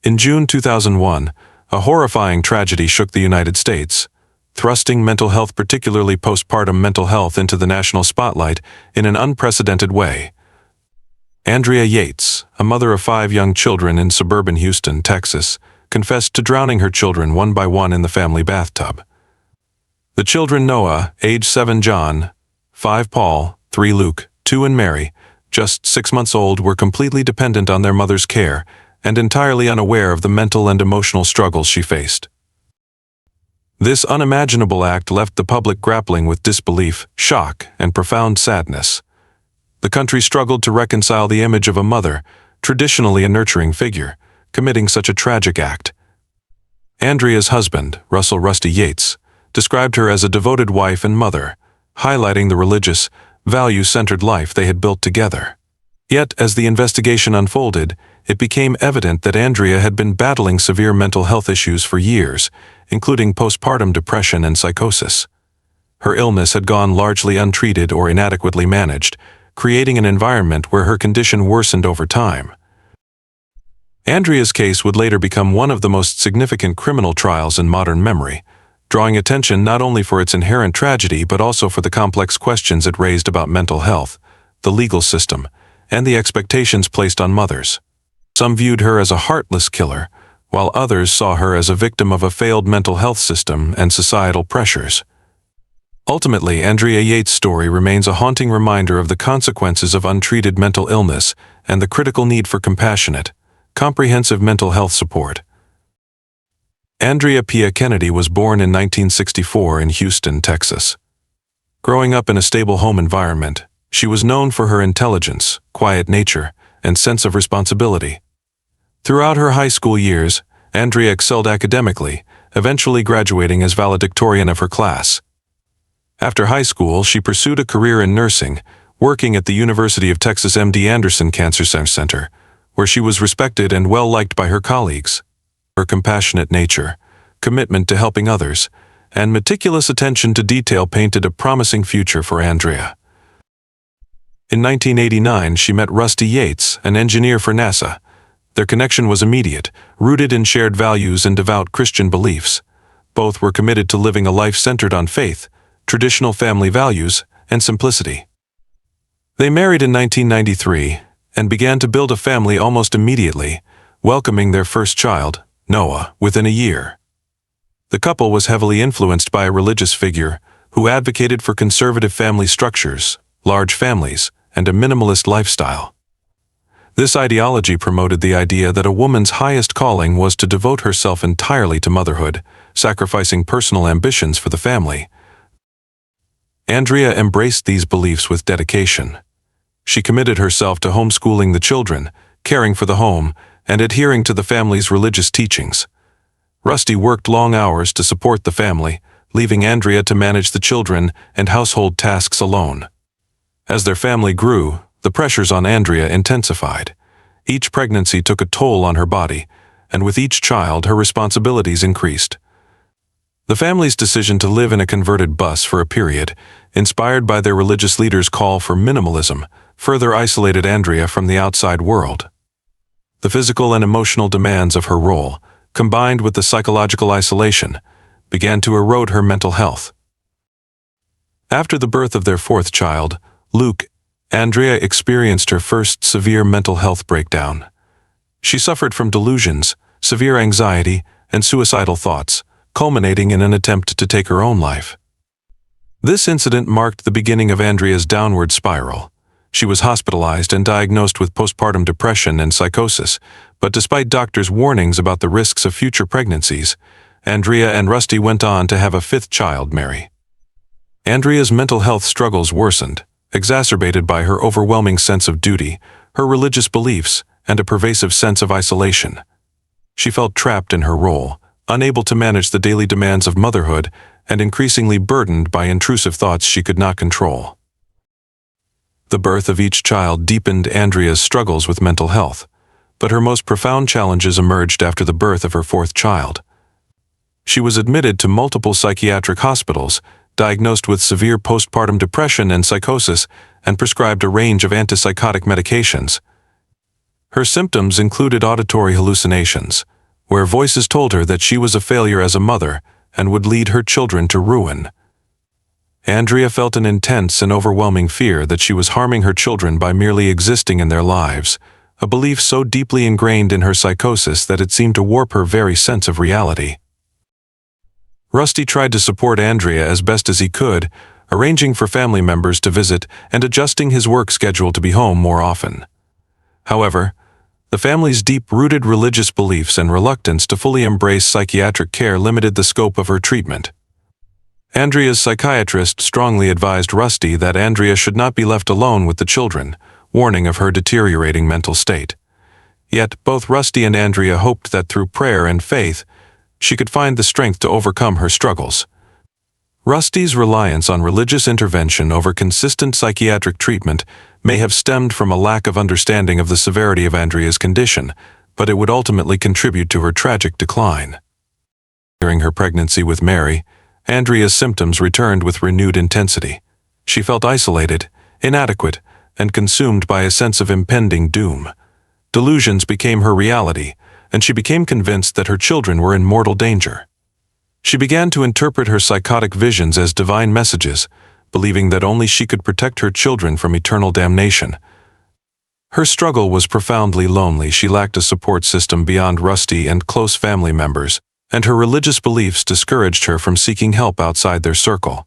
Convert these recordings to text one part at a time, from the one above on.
In June 2001, a horrifying tragedy shook the United States, thrusting mental health, particularly postpartum mental health, into the national spotlight in an unprecedented way. Andrea Yates, a mother of 5 young children in suburban Houston, Texas, confessed to drowning her children one by one in the family bathtub. The children, Noah, age 7, John, 5, Paul, 3, Luke, 2, and Mary, just 6 months old, were completely dependent on their mother's care and entirely unaware of the mental and emotional struggles she faced. This unimaginable act left the public grappling with disbelief, shock, and profound sadness. The country struggled to reconcile the image of a mother, traditionally a nurturing figure, committing such a tragic act. Andrea's husband, Russell "Rusty" Yates, described her as a devoted wife and mother, highlighting the religious, value-centered life they had built together. Yet, as the investigation unfolded, it became evident that Andrea had been battling severe mental health issues for years, including postpartum depression and psychosis. Her illness had gone largely untreated or inadequately managed, creating an environment where her condition worsened over time. Andrea's case would later become one of the most significant criminal trials in modern memory, drawing attention not only for its inherent tragedy but also for the complex questions it raised about mental health, the legal system, and the expectations placed on mothers. Some viewed her as a heartless killer, while others saw her as a victim of a failed mental health system and societal pressures. Ultimately, Andrea Yates' story remains a haunting reminder of the consequences of untreated mental illness and the critical need for compassionate, comprehensive mental health support. Andrea Pia Kennedy was born in 1964 in Houston, Texas. Growing up in a stable home environment, she was known for her intelligence, quiet nature, and sense of responsibility. Throughout her high school years, Andrea excelled academically, eventually graduating as valedictorian of her class. After high school, she pursued a career in nursing, working at the University of Texas MD Anderson Cancer Center, where she was respected and well-liked by her colleagues. Her compassionate nature, commitment to helping others, and meticulous attention to detail painted a promising future for Andrea. In 1989, she met Rusty Yates, an engineer for NASA. Their connection was immediate, rooted in shared values and devout Christian beliefs. Both were committed to living a life centered on faith, traditional family values, and simplicity. They married in 1993 and began to build a family almost immediately, welcoming their first child, Noah, within a year. The couple was heavily influenced by a religious figure who advocated for conservative family structures, large families, and a minimalist lifestyle. This ideology promoted the idea that a woman's highest calling was to devote herself entirely to motherhood, sacrificing personal ambitions for the family. Andrea embraced these beliefs with dedication. She committed herself to homeschooling the children, caring for the home, and adhering to the family's religious teachings. Rusty worked long hours to support the family, leaving Andrea to manage the children and household tasks alone. As their family grew, the pressures on Andrea intensified. Each pregnancy took a toll on her body, and with each child, her responsibilities increased. The family's decision to live in a converted bus for a period, inspired by their religious leaders' call for minimalism, further isolated Andrea from the outside world. The physical and emotional demands of her role, combined with the psychological isolation, began to erode her mental health. After the birth of their 4th child, Luke, Andrea experienced her first severe mental health breakdown. She suffered from delusions, severe anxiety, and suicidal thoughts, culminating in an attempt to take her own life. This incident marked the beginning of Andrea's downward spiral. She was hospitalized and diagnosed with postpartum depression and psychosis, but despite doctors' warnings about the risks of future pregnancies, Andrea and Rusty went on to have a 5th child, Mary. Andrea's mental health struggles worsened, exacerbated by her overwhelming sense of duty, her religious beliefs, and a pervasive sense of isolation. She felt trapped in her role, unable to manage the daily demands of motherhood, and increasingly burdened by intrusive thoughts she could not control. The birth of each child deepened Andrea's struggles with mental health, but her most profound challenges emerged after the birth of her 4th child. She was admitted to multiple psychiatric hospitals, diagnosed with severe postpartum depression and psychosis, and prescribed a range of antipsychotic medications. Her symptoms included auditory hallucinations, where voices told her that she was a failure as a mother and would lead her children to ruin. Andrea felt an intense and overwhelming fear that she was harming her children by merely existing in their lives, a belief so deeply ingrained in her psychosis that it seemed to warp her very sense of reality. Rusty tried to support Andrea as best as he could, arranging for family members to visit and adjusting his work schedule to be home more often. However, the family's deep-rooted religious beliefs and reluctance to fully embrace psychiatric care limited the scope of her treatment. Andrea's psychiatrist strongly advised Rusty that Andrea should not be left alone with the children, warning of her deteriorating mental state. Yet both Rusty and Andrea hoped that through prayer and faith, she could find the strength to overcome her struggles. Rusty's reliance on religious intervention over consistent psychiatric treatment may have stemmed from a lack of understanding of the severity of Andrea's condition, but it would ultimately contribute to her tragic decline. During her pregnancy with Mary, Andrea's symptoms returned with renewed intensity. She felt isolated, inadequate, and consumed by a sense of impending doom. Delusions became her reality, and she became convinced that her children were in mortal danger. She began to interpret her psychotic visions as divine messages, believing that only she could protect her children from eternal damnation. Her struggle was profoundly lonely. She lacked a support system beyond Rusty and close family members, and her religious beliefs discouraged her from seeking help outside their circle.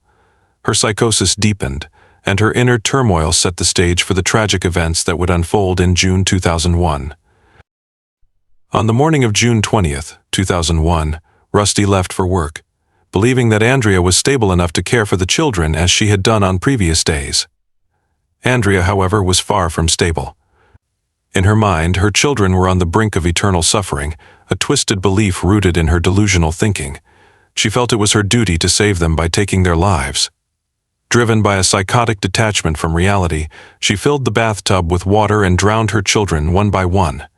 Her psychosis deepened, and her inner turmoil set the stage for the tragic events that would unfold in June 2001. On the morning of June 20th, 2001, Rusty left for work, believing that Andrea was stable enough to care for the children as she had done on previous days. Andrea, however, was far from stable. In her mind, her children were on the brink of eternal suffering, a twisted belief rooted in her delusional thinking. She felt it was her duty to save them by taking their lives. Driven by a psychotic detachment from reality, she filled the bathtub with water and drowned her children one by one.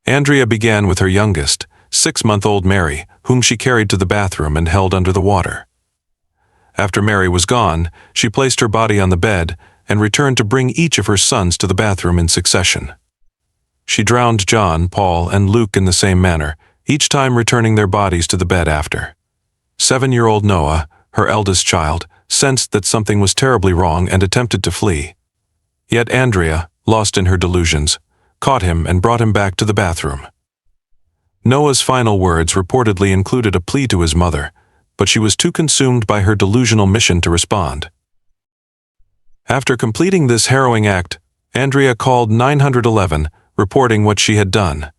Andrea began with her youngest, 6-month-old Mary, whom she carried to the bathroom and held under the water. After Mary was gone, she placed her body on the bed and returned to bring each of her sons to the bathroom in succession. She drowned John, Paul, and Luke in the same manner, each time returning their bodies to the bed after. 7-year-old Noah, her eldest child, sensed that something was terribly wrong and attempted to flee. Yet Andrea, lost in her delusions, caught him and brought him back to the bathroom. Noah's final words reportedly included a plea to his mother, but she was too consumed by her delusional mission to respond. After completing this harrowing act, Andrea called 911, reporting what she had done.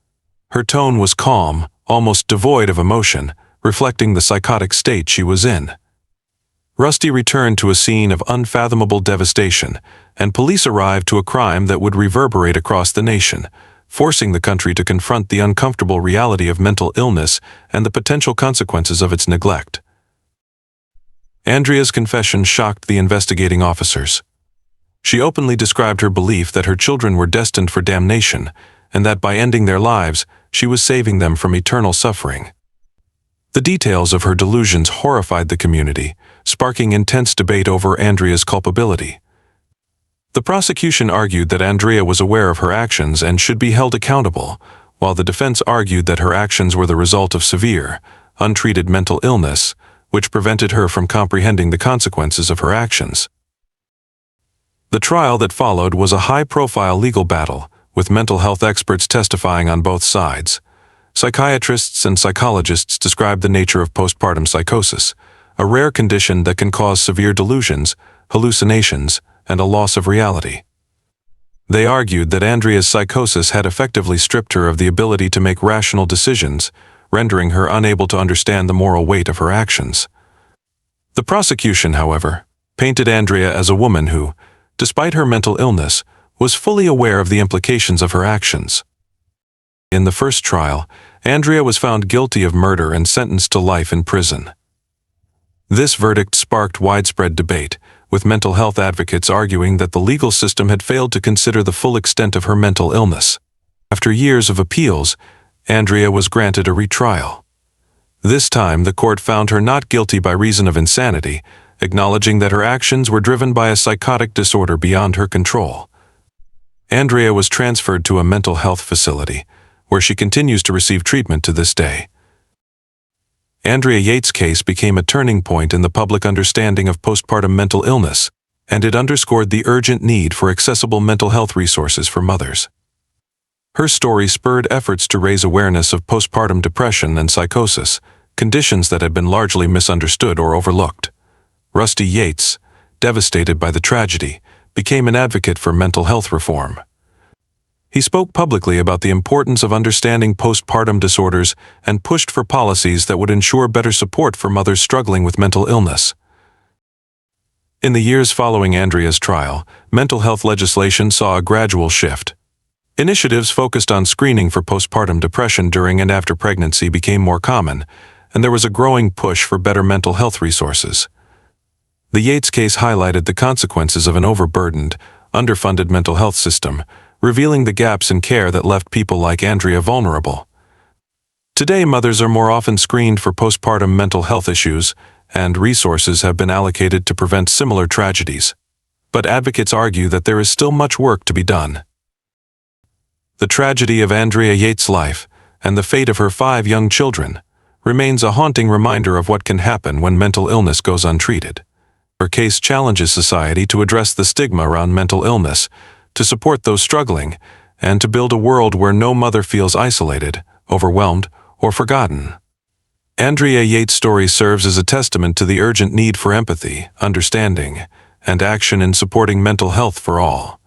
Her tone was calm, almost devoid of emotion, reflecting the psychotic state she was in. Rusty returned to a scene of unfathomable devastation, and police arrived to a crime that would reverberate across the nation, forcing the country to confront the uncomfortable reality of mental illness and the potential consequences of its neglect. Andrea's confession shocked the investigating officers. She openly described her belief that her children were destined for damnation, and that by ending their lives, she was saving them from eternal suffering. The details of her delusions horrified the community, sparking intense debate over Andrea's culpability. The prosecution argued that Andrea was aware of her actions and should be held accountable, while the defense argued that her actions were the result of severe, untreated mental illness, which prevented her from comprehending the consequences of her actions. The trial that followed was a high-profile legal battle, with mental health experts testifying on both sides. Psychiatrists and psychologists described the nature of postpartum psychosis, a rare condition that can cause severe delusions, hallucinations, and a loss of reality. They argued that Andrea's psychosis had effectively stripped her of the ability to make rational decisions, rendering her unable to understand the moral weight of her actions. The prosecution, however, painted Andrea as a woman who, despite her mental illness, was fully aware of the implications of her actions. In the first trial, Andrea was found guilty of murder and sentenced to life in prison. This verdict sparked widespread debate, with mental health advocates arguing that the legal system had failed to consider the full extent of her mental illness. After years of appeals, Andrea was granted a retrial. This time, the court found her not guilty by reason of insanity, acknowledging that her actions were driven by a psychotic disorder beyond her control. Andrea was transferred to a mental health facility, where she continues to receive treatment to this day. Andrea Yates' case became a turning point in the public understanding of postpartum mental illness, and it underscored the urgent need for accessible mental health resources for mothers. Her story spurred efforts to raise awareness of postpartum depression and psychosis, conditions that had been largely misunderstood or overlooked. Rusty Yates, devastated by the tragedy, became an advocate for mental health reform. He spoke publicly about the importance of understanding postpartum disorders and pushed for policies that would ensure better support for mothers struggling with mental illness. In the years following Andrea's trial, mental health legislation saw a gradual shift. Initiatives focused on screening for postpartum depression during and after pregnancy became more common, and there was a growing push for better mental health resources. The Yates case highlighted the consequences of an overburdened, underfunded mental health system, revealing the gaps in care that left people like Andrea vulnerable. Today, mothers are more often screened for postpartum mental health issues, and resources have been allocated to prevent similar tragedies. But advocates argue that there is still much work to be done. The tragedy of Andrea Yates' life, and the fate of her 5 young children, remains a haunting reminder of what can happen when mental illness goes untreated. Her case challenges society to address the stigma around mental illness, to support those struggling, and to build a world where no mother feels isolated, overwhelmed, or forgotten. Andrea Yates' story serves as a testament to the urgent need for empathy, understanding, and action in supporting mental health for all.